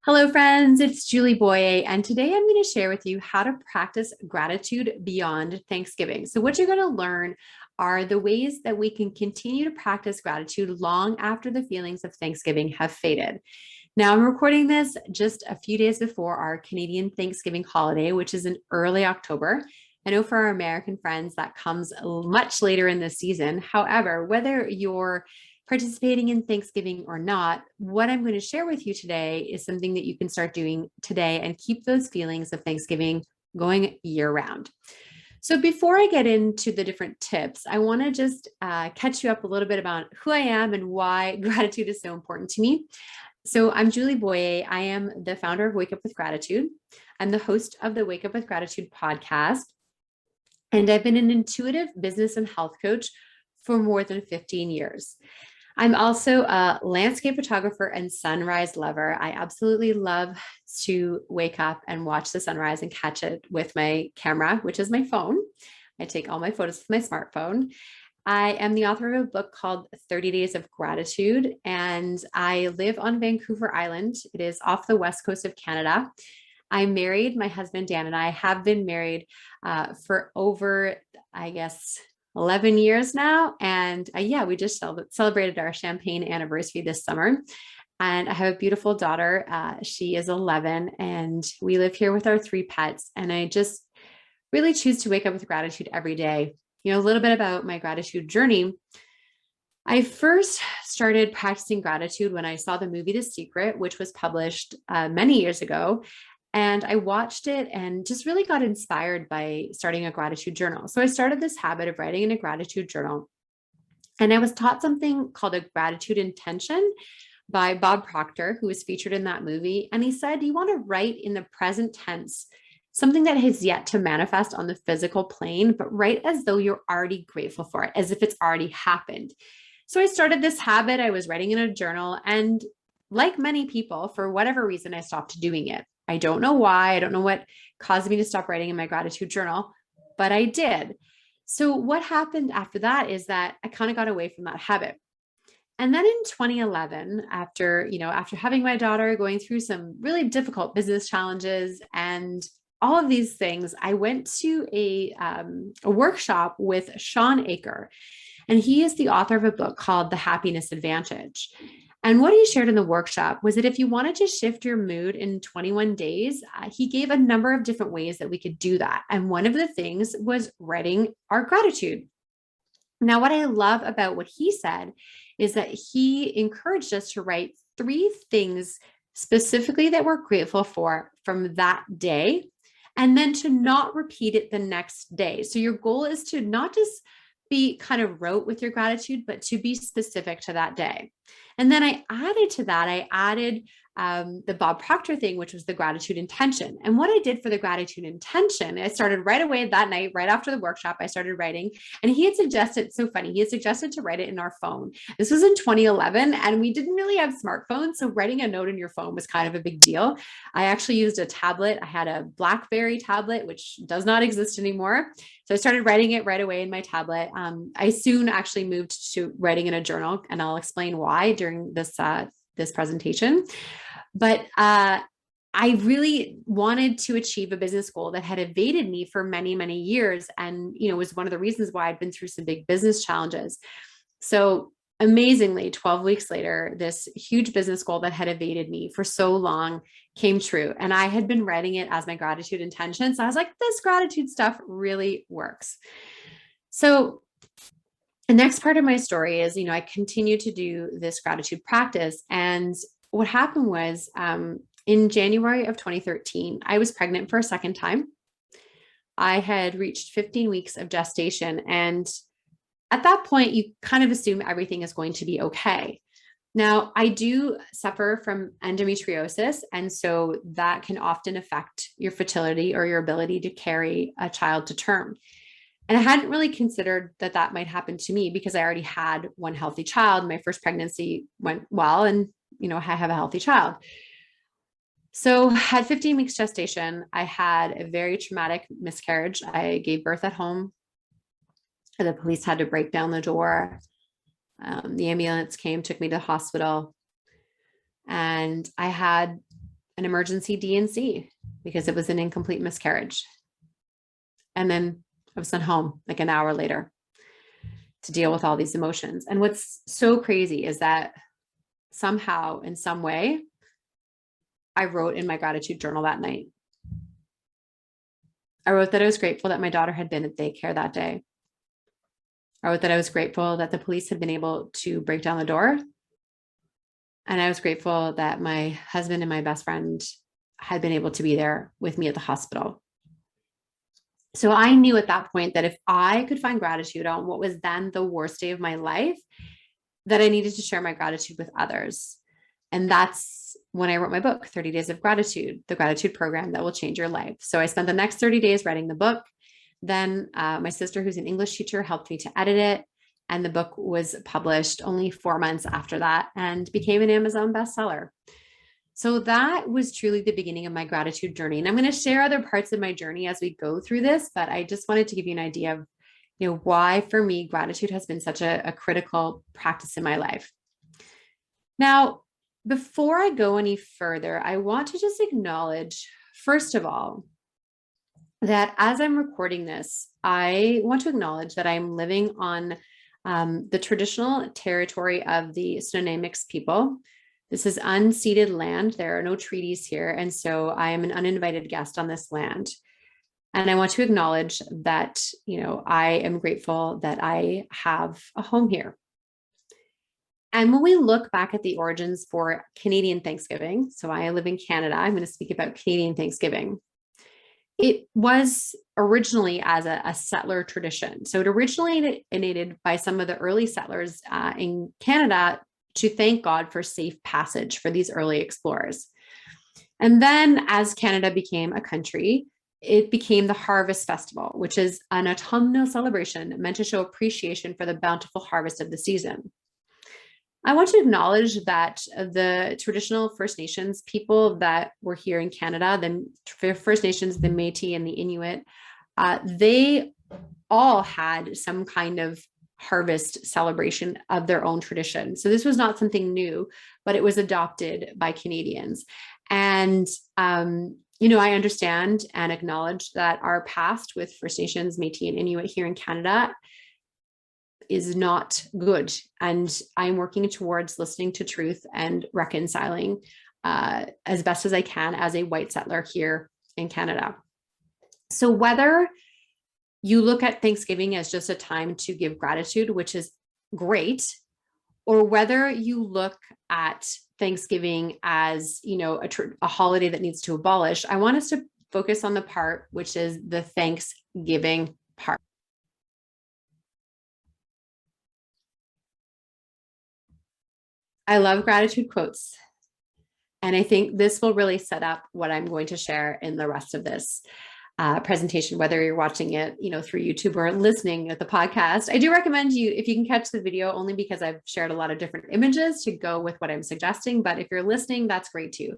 Hello, friends. It's Julie Boye, and today I'm going to share with you how to practice gratitude beyond Thanksgiving. So, what you're going to learn are the ways that we can continue to practice gratitude long after the feelings of Thanksgiving have faded. Now, I'm recording this just a few days before our Canadian Thanksgiving holiday, which is in early October. I know for our American friends that comes much later in the season. However, whether you're participating in Thanksgiving or not, what I'm going to share with you today is something that you can start doing today and keep those feelings of Thanksgiving going year round. So before I get into the different tips, I want to just catch you up a little bit about who I am and why gratitude is so important to me. So I'm Julie Boye. I am the founder of Wake Up with Gratitude. I'm the host of the Wake Up with Gratitude podcast. And I've been an intuitive business and health coach for more than 15 years. I'm also a landscape photographer and sunrise lover. I absolutely love to wake up and watch the sunrise and catch it with my camera, which is my phone. I take all my photos with my smartphone. I am the author of a book called 30 Days of Gratitude, and I live on Vancouver Island. It is off the west coast of Canada. I'm married. My husband, Dan, and I have been married for over, 11 years now. And we just celebrated our champagne anniversary this summer. And I have a beautiful daughter. She is 11, and we live here with our 3 pets. And I just really choose to wake up with gratitude every day. You know, a little bit about my gratitude journey. I first started practicing gratitude when I saw the movie The Secret, which was published many years ago. And I watched it and just really got inspired by starting a gratitude journal. So I started this habit of writing in a gratitude journal. And I was taught something called a gratitude intention by Bob Proctor, who was featured in that movie. And he said, you want to write in the present tense, something that has yet to manifest on the physical plane, but write as though you're already grateful for it, as if it's already happened. So I started this habit. I was writing in a journal, and like many people, for whatever reason, I stopped doing it. I don't know why. I don't know what caused me to stop writing in my gratitude journal, but I did. So what happened after that is that I kind of got away from that habit. And then in 2011, after having my daughter, going through some really difficult business challenges and all of these things, I went to a workshop with Sean Aker, and he is the author of a book called The Happiness Advantage. And what he shared in the workshop was that if you wanted to shift your mood in 21 days, he gave a number of different ways that we could do that. And one of the things was writing our gratitude. Now, what I love about what he said is that he encouraged us to write 3 things specifically that we're grateful for from that day, and then to not repeat it the next day. So your goal is to not just be kind of rote with your gratitude, but to be specific to that day. And then I added the Bob Proctor thing, which was the gratitude intention. And what I did for the gratitude intention, I started right away that night, right after the workshop, I started writing. And he had suggested, so funny, he had suggested to write it in our phone. This was in 2011, and we didn't really have smartphones. So writing a note in your phone was kind of a big deal. I actually used a tablet. I had a BlackBerry tablet, which does not exist anymore. So I started writing it right away in my tablet. I soon actually moved to writing in a journal, and I'll explain why during this presentation. But I really wanted to achieve a business goal that had evaded me for many, many years, and was one of the reasons why I'd been through some big business challenges. So amazingly, 12 weeks later, this huge business goal that had evaded me for so long came true. And I had been writing it as my gratitude intention. So I was like, this gratitude stuff really works. So the next part of my story is, I continued to do this gratitude practice. And what happened was in January of 2013, I was pregnant for a second time. I had reached 15 weeks of gestation. And at that point, you kind of assume everything is going to be okay. Now, I do suffer from endometriosis, and so that can often affect your fertility or your ability to carry a child to term. And I hadn't really considered that that might happen to me because I already had one healthy child. My first pregnancy went well, and I have a healthy child. So at 15 weeks gestation, I had a very traumatic miscarriage. I gave birth at home. The police had to break down the door. The ambulance came, took me to the hospital, and I had an emergency D&C because it was an incomplete miscarriage. And then I was sent home like an hour later to deal with all these emotions. And what's so crazy is that somehow, in some way, I wrote in my gratitude journal that night. I wrote that I was grateful that my daughter had been at daycare that day. I wrote that I was grateful that the police had been able to break down the door. And I was grateful that my husband and my best friend had been able to be there with me at the hospital. So I knew at that point that if I could find gratitude on what was then the worst day of my life, that I needed to share my gratitude with others. And that's when I wrote my book, 30 Days of Gratitude, the gratitude program that will change your life. So I spent the next 30 days writing the book. Then my sister, who's an English teacher, helped me to edit it. And the book was published only 4 months after that and became an Amazon bestseller. So that was truly the beginning of my gratitude journey. And I'm going to share other parts of my journey as we go through this, but I just wanted to give you an idea of, why for me, gratitude has been such a critical practice in my life. Now, before I go any further, I want to just acknowledge, first of all, that as I'm recording this, I want to acknowledge that I'm living on the traditional territory of the Stonemics people. This is unceded land. There are no treaties here. And so I am an uninvited guest on this land. And I want to acknowledge that, I am grateful that I have a home here. And when we look back at the origins for Canadian Thanksgiving, so I live in Canada, I'm going to speak about Canadian Thanksgiving. It was originally as a settler tradition. So it originated by some of the early settlers in Canada to thank God for safe passage for these early explorers. And then as Canada became a country, it became the Harvest Festival, which is an autumnal celebration meant to show appreciation for the bountiful harvest of the season. I want to acknowledge that the traditional First Nations people that were here in Canada, the First Nations, the Métis and the Inuit, they all had some kind of harvest celebration of their own tradition. So this was not something new, but it was adopted by Canadians. And, I understand and acknowledge that our past with First Nations, Métis and Inuit here in Canada is not good. And I'm working towards listening to truth and reconciling as best as I can as a white settler here in Canada. So whether you look at Thanksgiving as just a time to give gratitude, which is great, or whether you look at Thanksgiving as, a holiday that needs to abolish, I want us to focus on the part, which is the Thanksgiving part. I love gratitude quotes. And I think this will really set up what I'm going to share in the rest of this presentation, whether you're watching it, through YouTube or listening at the podcast. I do recommend you, if you can catch the video, only because I've shared a lot of different images to go with what I'm suggesting. But if you're listening, that's great too.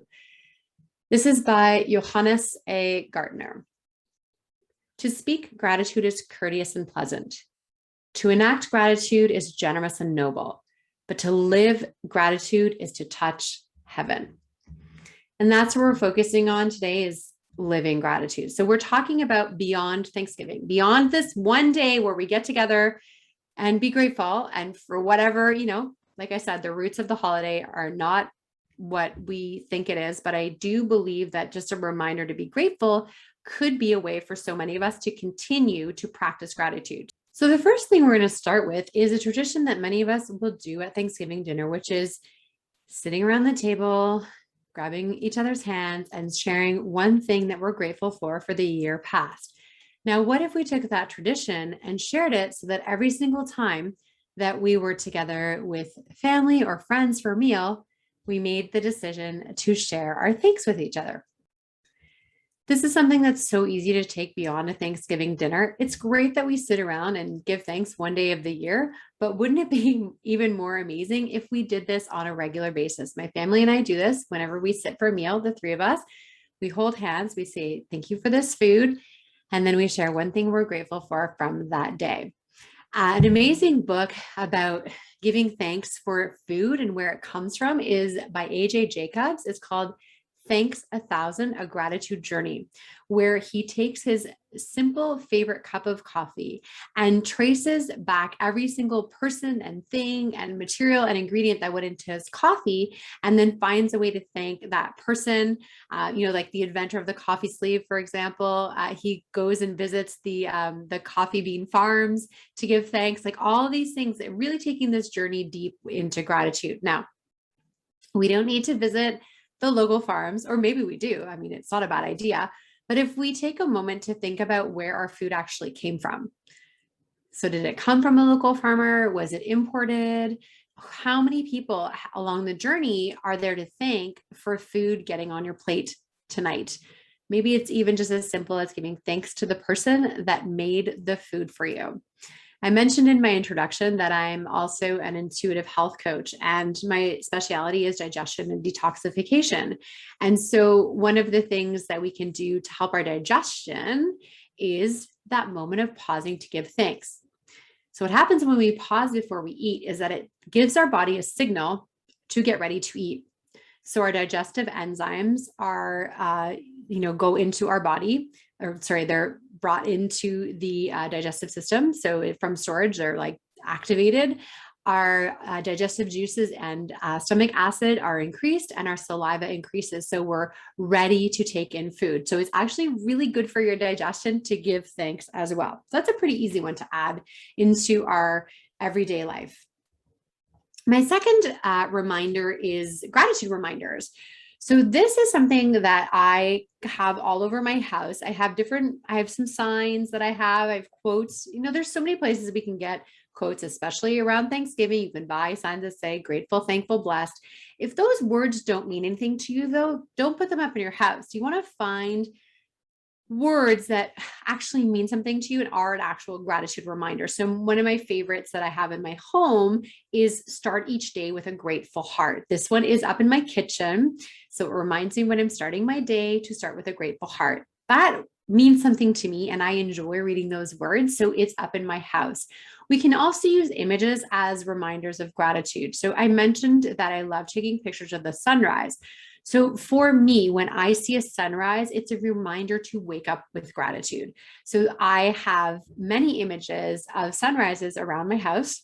This is by Johannes A. Gartner. To speak gratitude is courteous and pleasant. To enact gratitude is generous and noble. But to live gratitude is to touch heaven. And that's what we're focusing on today, is living gratitude. So we're talking about beyond Thanksgiving, beyond this one day where we get together and be grateful. And for whatever, like I said, the roots of the holiday are not what we think it is. But I do believe that just a reminder to be grateful could be a way for so many of us to continue to practice gratitude. So the first thing we're going to start with is a tradition that many of us will do at Thanksgiving dinner, which is sitting around the table, grabbing each other's hands and sharing one thing that we're grateful for the year past. Now, what if we took that tradition and shared it so that every single time that we were together with family or friends for a meal, we made the decision to share our thanks with each other? This is something that's so easy to take beyond a Thanksgiving dinner. It's great that we sit around and give thanks one day of the year, but wouldn't it be even more amazing if we did this on a regular basis? My family and I do this whenever we sit for a meal, the three of us. We hold hands, we say, thank you for this food, and then we share one thing we're grateful for from that day. An amazing book about giving thanks for food and where it comes from is by A.J. Jacobs. It's called Thanks 1,000, a gratitude journey, where he takes his simple favorite cup of coffee and traces back every single person and thing and material and ingredient that went into his coffee, and then finds a way to thank that person. Like the inventor of the coffee sleeve, for example, he goes and visits the coffee bean farms to give thanks. Like all these things, really taking this journey deep into gratitude. Now, we don't need to visit the local farms, or maybe we do. I mean, it's not a bad idea. But if we take a moment to think about where our food actually came from. So did it come from a local farmer? Was it imported? How many people along the journey are there to thank for food getting on your plate tonight? Maybe it's even just as simple as giving thanks to the person that made the food for you. I mentioned in my introduction that I'm also an intuitive health coach, and my specialty is digestion and detoxification. And so one of the things that we can do to help our digestion is that moment of pausing to give thanks. So what happens when we pause before we eat is that it gives our body a signal to get ready to eat. So our digestive enzymes are, go into our body, they're brought into the digestive system. So from storage, they're like activated. Our digestive juices and stomach acid are increased, and our saliva increases. So we're ready to take in food. So it's actually really good for your digestion to give thanks as well. So that's a pretty easy one to add into our everyday life. My second reminder is gratitude reminders. So this is something that I have all over my house. I have some signs that I have quotes. There's so many places we can get quotes, especially around Thanksgiving. You can buy signs that say grateful, thankful, blessed. If those words don't mean anything to you though, don't put them up in your house. You want to find words that actually mean something to you and are an actual gratitude reminder. So one of my favorites that I have in my home is start each day with a grateful heart. This one is up in my kitchen. So it reminds me when I'm starting my day to start with a grateful heart. That means something to me and I enjoy reading those words. So it's up in my house. We can also use images as reminders of gratitude. So I mentioned that I love taking pictures of the sunrise. So for me, when I see a sunrise, it's a reminder to wake up with gratitude. So I have many images of sunrises around my house.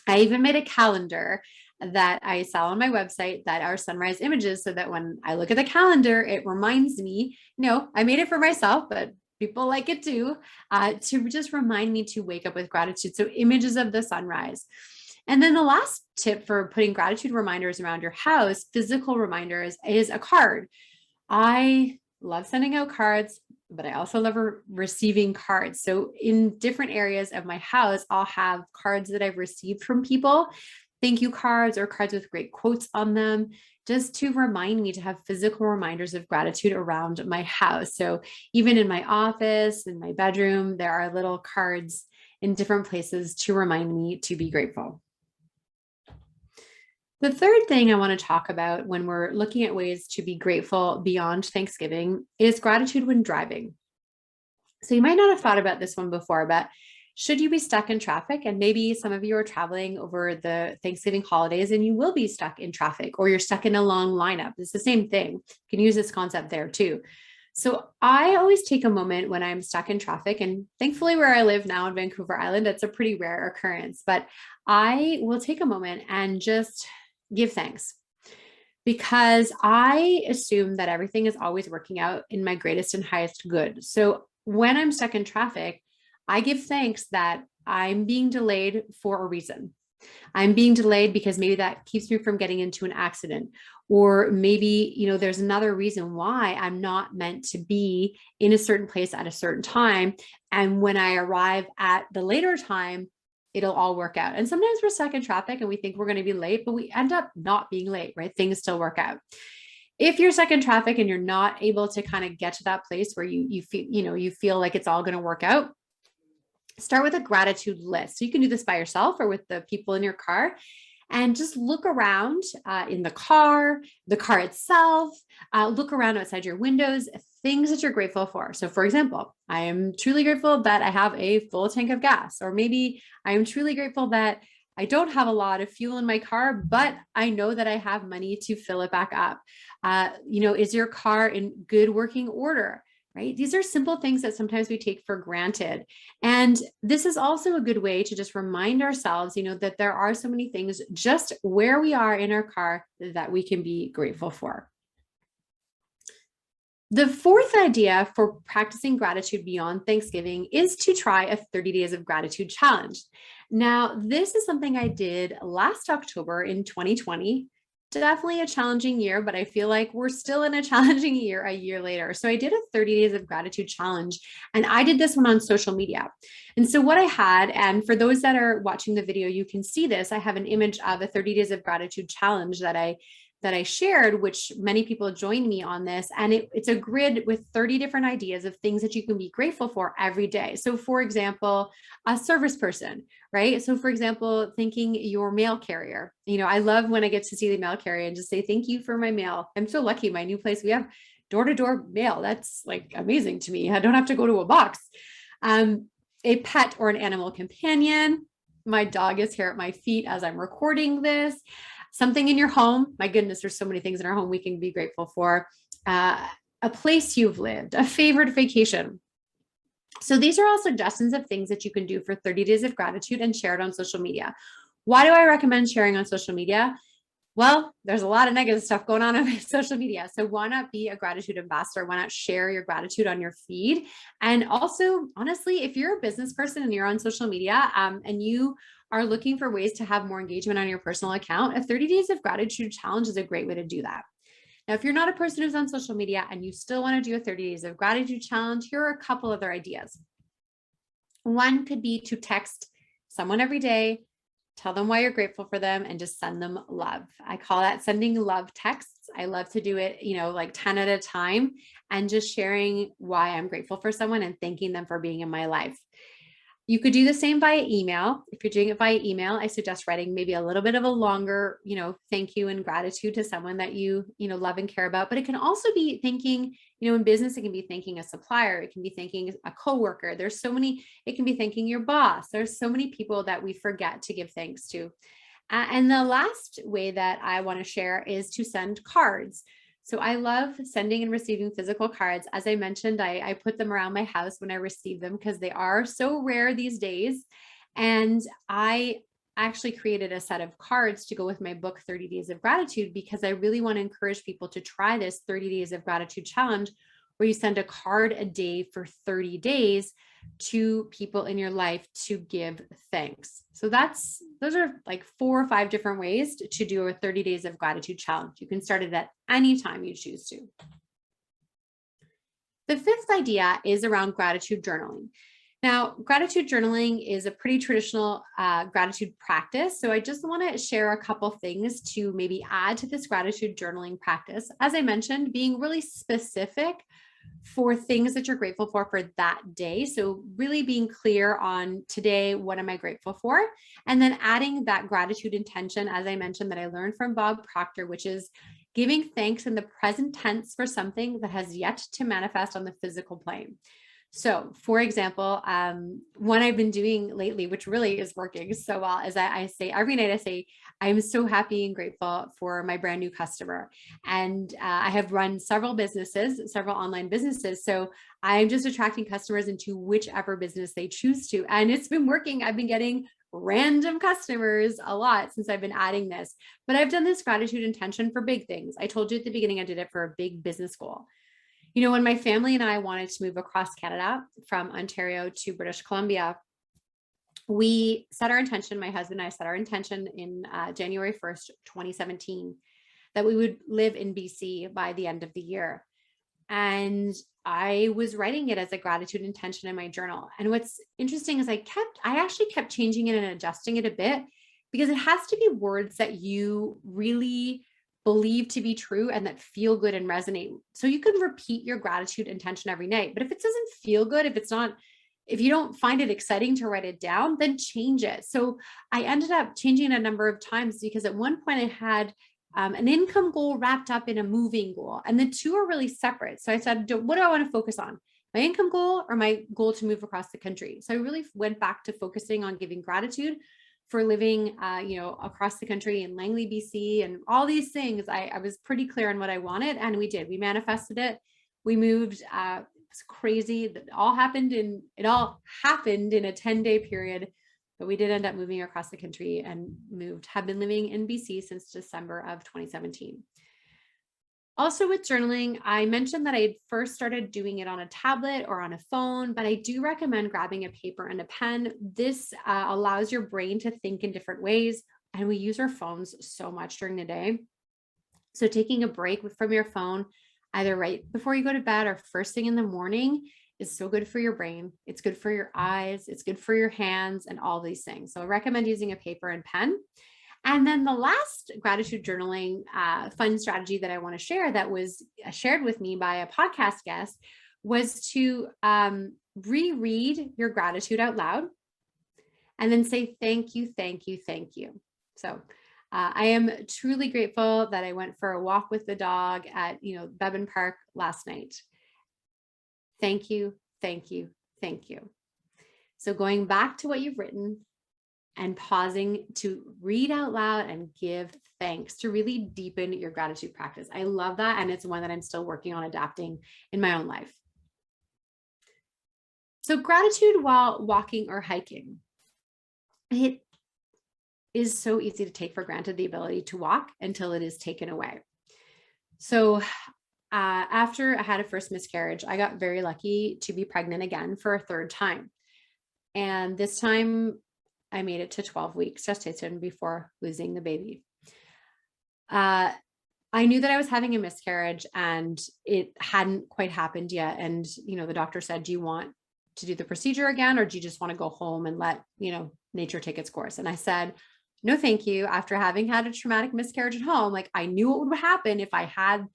I even made a calendar that I sell on my website that are sunrise images, so that when I look at the calendar, it reminds me, I made it for myself, but people like it too, to just remind me to wake up with gratitude. So images of the sunrise. And then the last tip for putting gratitude reminders around your house, physical reminders, is a card. I love sending out cards, but I also love receiving cards. So in different areas of my house, I'll have cards that I've received from people, thank you cards or cards with great quotes on them, just to remind me to have physical reminders of gratitude around my house. So even in my office, in my bedroom, there are little cards in different places to remind me to be grateful. The third thing I want to talk about when we're looking at ways to be grateful beyond Thanksgiving is gratitude when driving. So you might not have thought about this one before, but should you be stuck in traffic, and maybe some of you are traveling over the Thanksgiving holidays and you will be stuck in traffic, or you're stuck in a long lineup. It's the same thing. You can use this concept there too. So I always take a moment when I'm stuck in traffic, and thankfully where I live now in Vancouver Island, it's a pretty rare occurrence, but I will take a moment and just give thanks, because I assume that everything is always working out in my greatest and highest good. So when I'm stuck in traffic, I give thanks that I'm being delayed for a reason. I'm being delayed because maybe that keeps me from getting into an accident, or maybe, there's another reason why I'm not meant to be in a certain place at a certain time. And when I arrive at the later time, it'll all work out. And sometimes we're stuck in traffic and we think we're going to be late, but we end up not being late, right? Things still work out. If you're stuck in traffic and you're not able to kind of get to that place where you feel, you feel like it's all going to work out, start with a gratitude list. So you can do this by yourself or with the people in your car, and just look around in the car itself, look around outside your windows, things that you're grateful for. So for example, I am truly grateful that I have a full tank of gas, or maybe I am truly grateful that I don't have a lot of fuel in my car, but I know that I have money to fill it back up. Is your car in good working order? Right? These are simple things that sometimes we take for granted. And this is also a good way to just remind ourselves, that there are so many things just where we are in our car that we can be grateful for. The fourth idea for practicing gratitude beyond Thanksgiving is to try a 30 days of gratitude challenge. Now, this is something I did last October in 2020. Definitely a challenging year, but I feel like we're still in a challenging year a year later. So I did a 30 days of gratitude challenge, and I did this one on social media. And so what I had, and for those that are watching the video, you can see this, I have an image of a 30 days of gratitude challenge that I shared, which many people joined me on this. And it's a grid with 30 different ideas of things that you can be grateful for every day. So for example, a service person, right? So for example, thanking your mail carrier. I love when I get to see the mail carrier and just say, thank you for my mail. I'm so lucky. My new place, we have door-to-door mail. That's like amazing to me. I don't have to go to a box. A pet or an animal companion. My dog is here at my feet as I'm recording this. Something in your home. My goodness, there's so many things in our home we can be grateful for. A place you've lived, a favorite vacation. So these are all suggestions of things that you can do for 30 days of gratitude and share it on social media. Why do I recommend sharing on social media? Well, there's a lot of negative stuff going on social media. So why not be a gratitude ambassador? Why not share your gratitude on your feed? And also, honestly, if you're a business person and you're on social media and you are looking for ways to have more engagement on your personal account, a 30 days of gratitude challenge is a great way to do that. Now, if you're not a person who's on social media and you still want to do a 30 days of gratitude challenge, here are a couple other ideas. One could be to text someone every day, tell them why you're grateful for them, and just send them love. I call that sending love texts. I love to do it, like 10 at a time, and just sharing why I'm grateful for someone and thanking them for being in my life. You could do the same via email. If you're doing it via email, I suggest writing maybe a little bit of a longer, thank you and gratitude to someone that you love and care about. But it can also be thanking, in business, it can be thanking a supplier. It can be thanking a coworker. There's so many, it can be thanking your boss. There's so many people that we forget to give thanks to. And the last way that I want to share is to send cards. So I love sending and receiving physical cards. As I mentioned, I put them around my house when I receive them because they are so rare these days. And I actually created a set of cards to go with my book, 30 Days of Gratitude, because I really want to encourage people to try this 30 Days of Gratitude challenge, where you send a card a day for 30 days to people in your life to give thanks. So those are like 4 or 5 different ways to do a 30 days of gratitude challenge. You can start it at any time you choose to. The fifth idea is around gratitude journaling. Now, gratitude journaling is a pretty traditional gratitude practice. So I just want to share a couple things to maybe add to this gratitude journaling practice. As I mentioned, being really specific for things that you're grateful for that day. So really being clear on today, what am I grateful for? And then adding that gratitude intention, as I mentioned, that I learned from Bob Proctor, which is giving thanks in the present tense for something that has yet to manifest on the physical plane. So for example, one I've been doing lately, which really is working so well, is I say every night, I say, I'm so happy and grateful for my brand new customer. And I have run several online businesses. So I'm just attracting customers into whichever business they choose to. And it's been working. I've been getting random customers a lot since I've been adding this, but I've done this gratitude intention for big things. I told you at the beginning, I did it for a big business goal. When my family and I wanted to move across Canada from Ontario to British Columbia, we set our intention, my husband and I set our intention in January 1st, 2017, that we would live in BC by the end of the year. And I was writing it as a gratitude intention in my journal. And what's interesting is I actually kept changing it and adjusting it a bit, because it has to be words that you really believe to be true and that feel good and resonate. So you can repeat your gratitude intention every night, but if it doesn't feel good, if you don't find it exciting to write it down, then change it. So I ended up changing it a number of times, because at one point I had an income goal wrapped up in a moving goal, and the two are really separate. So I said, what do I want to focus on? My income goal or my goal to move across the country? So I really went back to focusing on giving gratitude for living, across the country in Langley, BC, and all these things. I was pretty clear on what I wanted, and we did. We manifested it. We moved. It's crazy. It all happened in a 10-day period, but we did end up moving across the country and have been living in BC since December of 2017. Also with journaling, I mentioned that I had first started doing it on a tablet or on a phone, but I do recommend grabbing a paper and a pen. This allows your brain to think in different ways, and we use our phones so much during the day. So taking a break from your phone, either right before you go to bed or first thing in the morning, is so good for your brain. It's good for your eyes. It's good for your hands and all these things. So I recommend using a paper and pen. And then the last gratitude journaling fun strategy that I want to share, that was shared with me by a podcast guest, was to reread your gratitude out loud and then say, thank you, thank you, thank you. So I am truly grateful that I went for a walk with the dog at, Bevan Park last night. Thank you, thank you, thank you. So going back to what you've written and pausing to read out loud and give thanks to really deepen your gratitude practice. I love that. And it's one that I'm still working on adapting in my own life. So gratitude while walking or hiking. It is so easy to take for granted the ability to walk until it is taken away. So after I had a first miscarriage, I got very lucky to be pregnant again for a third time. And this time I made it to 12 weeks gestation before losing the baby. I knew that I was having a miscarriage and it hadn't quite happened yet. And, the doctor said, do you want to do the procedure again, or do you just want to go home and let, nature take its course? And I said, no, thank you. After having had a traumatic miscarriage at home, I knew what would happen if I had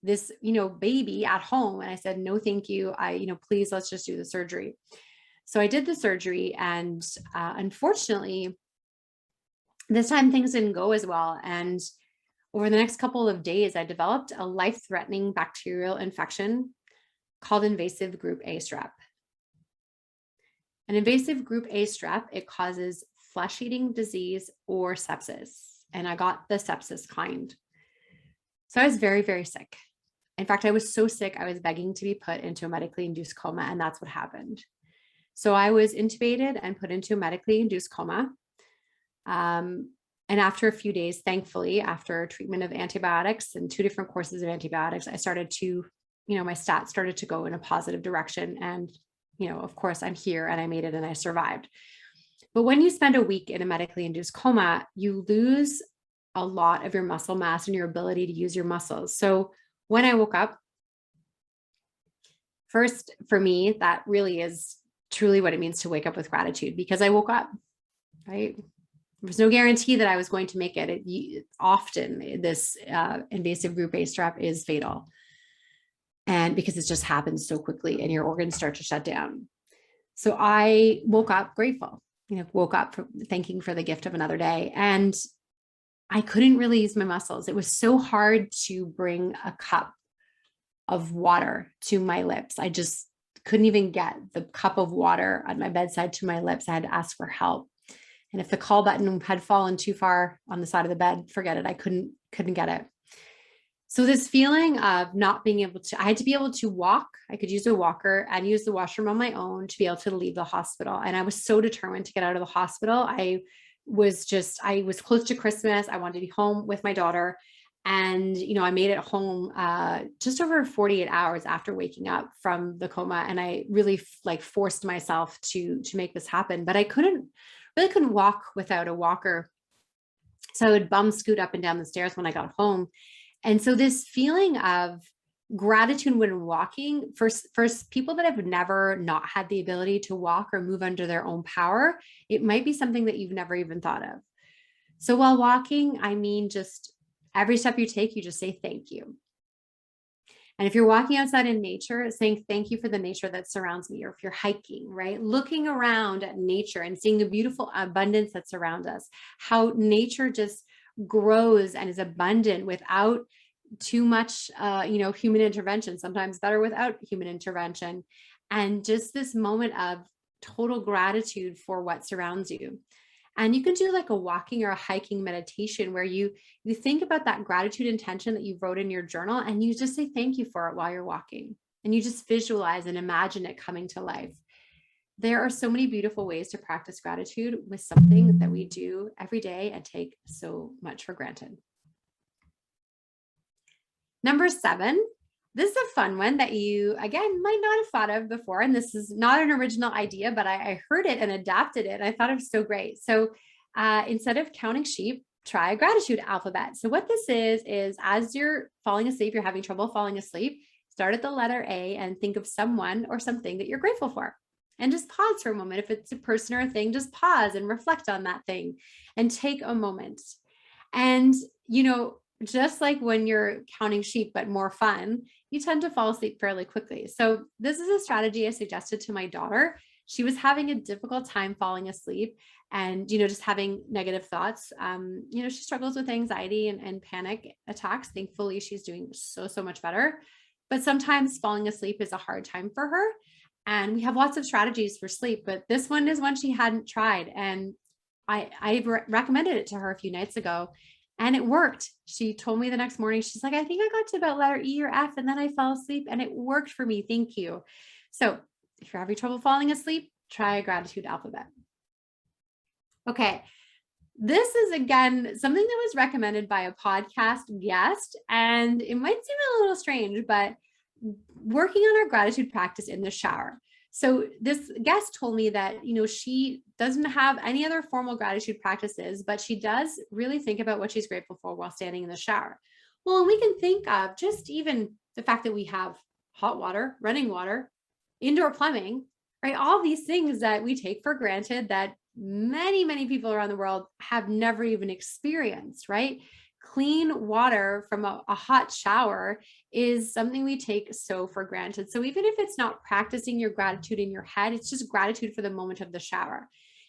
this, baby at home. And I said, no, thank you. Please, let's just do the surgery. So I did the surgery, and unfortunately, this time things didn't go as well. And over the next couple of days, I developed a life-threatening bacterial infection called invasive group A strep. An invasive group A strep, it causes flesh-eating disease or sepsis. And I got the sepsis kind. So I was very, very sick. In fact, I was so sick, I was begging to be put into a medically induced coma, and that's what happened. So I was intubated and put into a medically induced coma. And after a few days, thankfully, after treatment of antibiotics and 2 different courses of antibiotics, I started to, my stats started to go in a positive direction. And, of course, I'm here and I made it and I survived. But when you spend a week in a medically induced coma, you lose a lot of your muscle mass and your ability to use your muscles. So when I woke up, first, for me, that really is truly what it means to wake up with gratitude, because I woke up, right? There's no guarantee that I was going to make it. Often this invasive group A strep is fatal. And because it just happens so quickly and your organs start to shut down. So I woke up grateful, woke up thanking for the gift of another day. And I couldn't really use my muscles. It was so hard to bring a cup of water to my lips. I just couldn't even get the cup of water at my bedside to my lips. I had to ask for help. And if the call button had fallen too far on the side of the bed, forget it. I couldn't get it. So this feeling of not being able to, I had to be able to walk. I could use a walker and use the washroom on my own to be able to leave the hospital. And I was so determined to get out of the hospital. I was close to Christmas. I wanted to be home with my daughter. And, I made it home just over 48 hours after waking up from the coma. And I really forced myself to make this happen, but I couldn't walk without a walker. So I would bum scoot up and down the stairs when I got home. And so this feeling of gratitude when walking, for people that have never not had the ability to walk or move under their own power, it might be something that you've never even thought of. So while walking, I mean, just every step you take, you just say thank you. And if you're walking outside in nature, saying thank you for the nature that surrounds me, or if you're hiking, right? Looking around at nature and seeing the beautiful abundance that's around us, how nature just grows and is abundant without too much, human intervention, sometimes better without human intervention. And just this moment of total gratitude for what surrounds you. And you can do like a walking or a hiking meditation where you think about that gratitude intention that you wrote in your journal, and you just say thank you for it while you're walking. And you just visualize and imagine it coming to life. There are so many beautiful ways to practice gratitude with something that we do every day and take so much for granted. Number 7, this is a fun one that you, again, might not have thought of before. And this is not an original idea, but I heard it and adapted it. I thought it was so great. So instead of counting sheep, try a gratitude alphabet. So what this is as you're falling asleep, you're having trouble falling asleep, start at the letter A and think of someone or something that you're grateful for. And just pause for a moment. If it's a person or a thing, just pause and reflect on that thing and take a moment. And, just like when you're counting sheep, but more fun, you tend to fall asleep fairly quickly. So this is a strategy I suggested to my daughter. She was having a difficult time falling asleep and, just having negative thoughts. She struggles with anxiety and panic attacks. Thankfully, she's doing so much better. But sometimes falling asleep is a hard time for her. And we have lots of strategies for sleep, but this one is one she hadn't tried. And I recommended it to her a few nights ago. And it worked. She told me the next morning, she's like, I think I got to about letter E or F and then I fell asleep and it worked for me. Thank you. So if you're having trouble falling asleep, try a gratitude alphabet. Okay. This is, again, something that was recommended by a podcast guest, and it might seem a little strange, but working on our gratitude practice in the shower. So this guest told me that, she doesn't have any other formal gratitude practices, but she does really think about what she's grateful for while standing in the shower. Well, and we can think of just even the fact that we have hot water, running water, indoor plumbing, right? All these things that we take for granted that many people around the world have never even experienced, right? Clean water from a hot shower is something we take so for granted. So even if it's not practicing your gratitude in your head, it's just gratitude for the moment of the shower.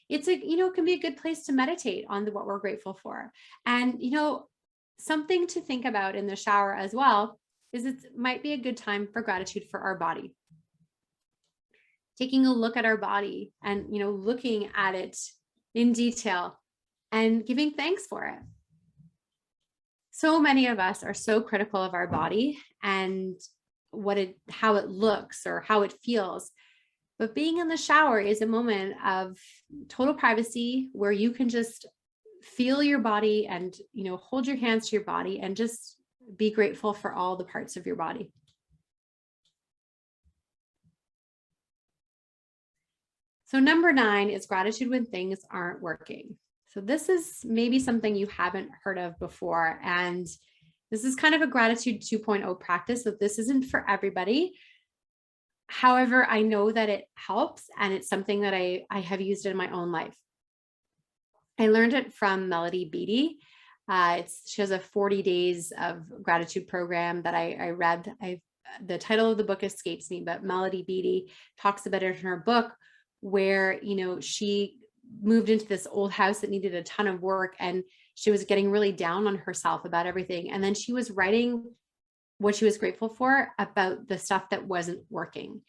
It's can be a good place to meditate on what we're grateful for. And, something to think about in the shower as well is it might be a good time for gratitude for our body. Taking a look at our body and, looking at it in detail and giving thanks for it. So many of us are so critical of our body and how it looks or how it feels. But being in the shower is a moment of total privacy where you can just feel your body and, hold your hands to your body and just be grateful for all the parts of your body. So number 9 is gratitude when things aren't working. So this is maybe something you haven't heard of before. And this is kind of a gratitude 2.0 practice. So this isn't for everybody. However, I know that it helps and it's something that I have used in my own life. I learned it from Melody Beattie. She has a 40 days of gratitude program that I read. The title of the book escapes me, but Melody Beattie talks about it in her book where, she moved into this old house that needed a ton of work and she was getting really down on herself about everything. And then she was writing what she was grateful for about the stuff that wasn't working.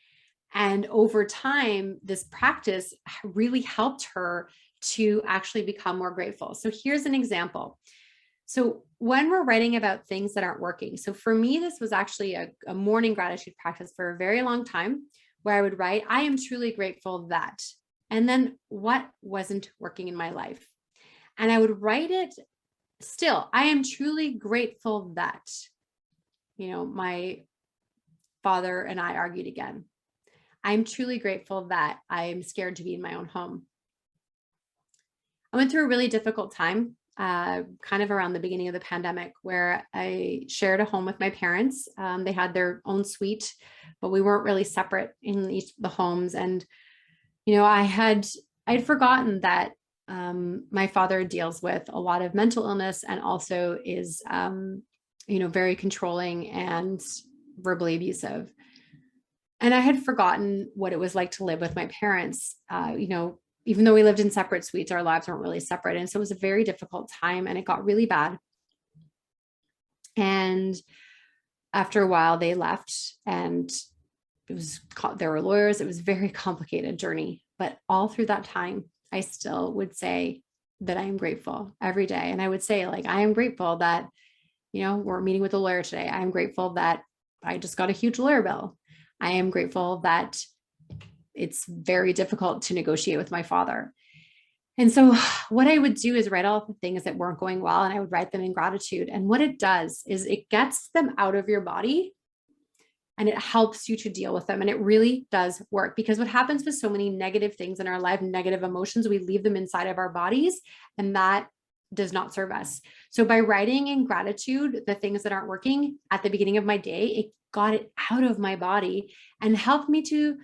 And over time, this practice really helped her to actually become more grateful. So here's an example. So when we're writing about things that aren't working, so for me, this was actually a morning gratitude practice for a very long time where I would write, I am truly grateful that, and then what wasn't working in my life. And I would write it still, I am truly grateful that, my father and I argued again. I'm truly grateful that I'm scared to be in my own home. I went through a really difficult time, kind of around the beginning of the pandemic, where I shared a home with my parents. They had their own suite, but we weren't really separate in the homes. And, I'd forgotten that my father deals with a lot of mental illness and also is, very controlling and verbally abusive. And I had forgotten what it was like to live with my parents. Even though we lived in separate suites, our lives weren't really separate. And so it was a very difficult time and it got really bad. And after a while they left and there were lawyers. It was a very complicated journey, but all through that time, I still would say, that I am grateful every day. And I would say, like, I am grateful that, we're meeting with a lawyer today. I am grateful that I just got a huge lawyer bill. I am grateful that it's very difficult to negotiate with my father. And so what I would do is write all the things that weren't going well, and I would write them in gratitude. And what it does is it gets them out of your body and it helps you to deal with them. And it really does work, because what happens with so many negative things in our life, negative emotions, we leave them inside of our bodies, and that does not serve us. So by writing in gratitude the things that aren't working at the beginning of my day, it got it out of my body and helped me to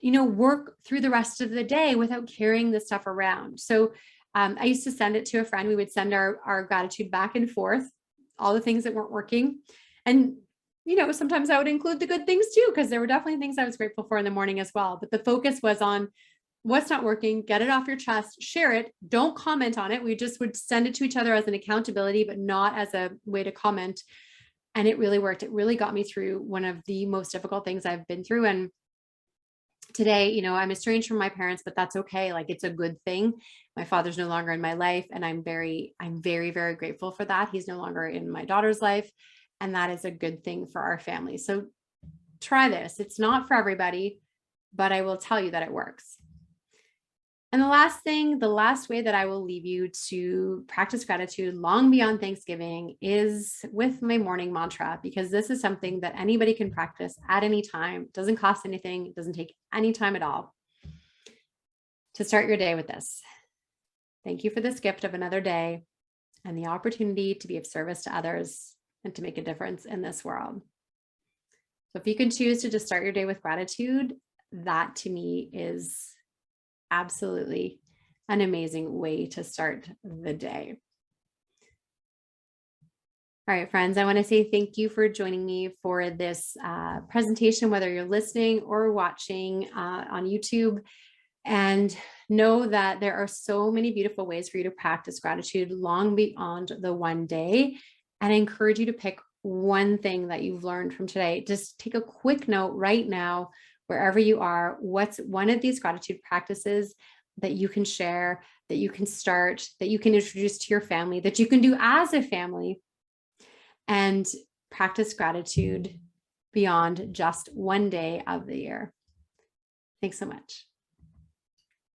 work through the rest of the day without carrying this stuff around. So I used to send it to a friend. We would send our gratitude back and forth, all the things that weren't working. And, sometimes I would include the good things too, because there were definitely things I was grateful for in the morning as well. But the focus was on what's not working, get it off your chest, share it, don't comment on it. We just would send it to each other as an accountability, but not as a way to comment. And it really worked. It really got me through one of the most difficult things I've been through. And today, I'm estranged from my parents, but that's okay. Like, it's a good thing. My father's no longer in my life, and I'm very, very grateful for that. He's no longer in my daughter's life, and that is a good thing for our family. So try this. It's not for everybody, but I will tell you that it works. And the last way that I will leave you to practice gratitude long beyond Thanksgiving is with my morning mantra, because this is something that anybody can practice at any time. It doesn't cost anything. It doesn't take any time at all. To start your day with this: thank you for this gift of another day and the opportunity to be of service to others and to make a difference in this world. So if you can choose to just start your day with gratitude, that to me is absolutely an amazing way to start the day. All right, friends, I want to say thank you for joining me for this presentation, whether you're listening or watching on YouTube. And know that there are so many beautiful ways for you to practice gratitude long beyond the one day. And I encourage you to pick one thing that you've learned from today. Just take a quick note right now, wherever you are. What's one of these gratitude practices that you can share, that you can start, that you can introduce to your family, that you can do as a family, and practice gratitude beyond just one day of the year. Thanks so much.